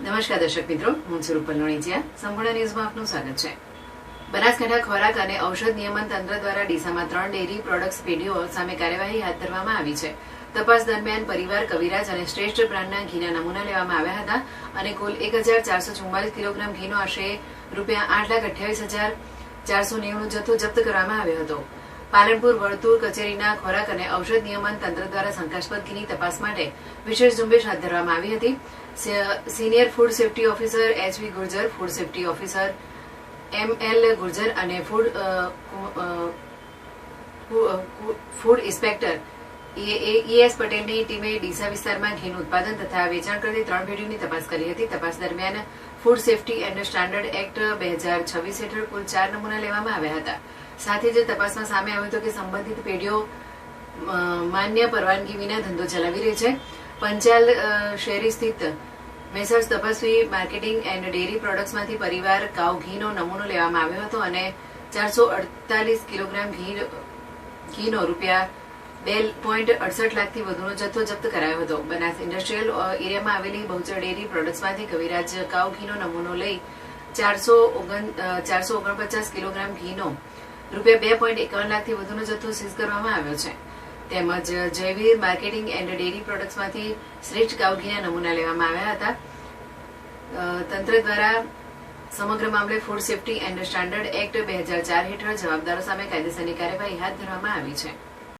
નમસ્કાર દર્શક મિત્રો, હું છું રૂપલ લોણીચિયા. સંપૂર્ણ ન્યૂઝમાં આપનું સ્વાગત છે. બનાસકાંઠા ખોરાક અને ઔષધ નિયમન તંત્ર દ્વારા ડીસામાં 3 ડેરી પ્રોડક્ટ્સ પેઢીઓ સામે કાર્યવાહી હાથ ધરવામાં આવી છે. તપાસ દરમિયાન પરિવાર કવિરાજ અને શ્રેષ્ઠ બ્રાન્ડના ઘીના નમૂના લેવામાં આવ્યા હતા અને કુલ 1444 કિલોગ્રામ ઘીનો આશરે ₹8,28,490 જથ્થો જપ્ત કરવામાં આવ્યો હતો. પાલનપુર વર્તુળ કચેરીના ખોરાક અને ઔષધ નિયમન તંત્ર દ્વારા શંકાસ્પદ ઘીની તપાસ માટે વિશેષ ઝુંબેશ હાથ ધરવામાં આવી હતી. Senior food safety officer HV Gurjar, food safety officer ML Gurjar અને ફૂડ ઇન્સ્પેક્ટર ES પટેલની ટીમે ડીસા વિસ્તારમાં ઘીનું ઉત્પાદન તથા વેચાણ કરતી 3 પેઢીઓની તપાસ કરી હતી. તપાસ દરમિયાન food safety and standard act 2026 હેઠળ કુલ 4 નમૂના લેવામાં આવ્યા હતા. સાથે જ તપાસમાં સામે આવ્યું હતું કે સંબંધિત પેઢીઓ માન્ય પરવાનગી વિના ધંધો ચલાવી રહી છે. પંચાલ શહેરી સ્થિત Messrs Tapasvi marketing and dairy પ્રોડક્ટ્સમાંથી પરિવાર કાઉ ઘીનો નમૂનો લેવામાં આવ્યો હતો અને 448 કિલોગ્રામ ઘીનો ₹2.68 લાખથી વધુનો જથ્થો જપ્ત કરાયો હતો. બનાસ ઇન્ડસ્ટ્રીયલ એરિયામાં આવેલી બહુચર ડેરી પ્રોડક્ટ્સમાંથી કવિરાજ કાઉ ઘીનો નમૂનો લઈ 449 કિલોગ્રામ ઘીનો ₹2.51 લાખથી વધુનો જથ્થો સીઝ કરવામાં આવ્યો છે. તેમજ જયવીર માર્કેટિંગ એન્ડ ડેરી પ્રોડક્ટ્સમાંથી શ્રેષ્ઠ કાઉ ઘીના નમૂના લેવામાં આવ્યા હતા. તંત્ર દ્વારા સમગ્ર મામલે food safety and standard act 2004 હેઠળ જવાબદારો સામે કાયદેસરની કાર્યવાહી હાથ ધરવામાં આવી છે.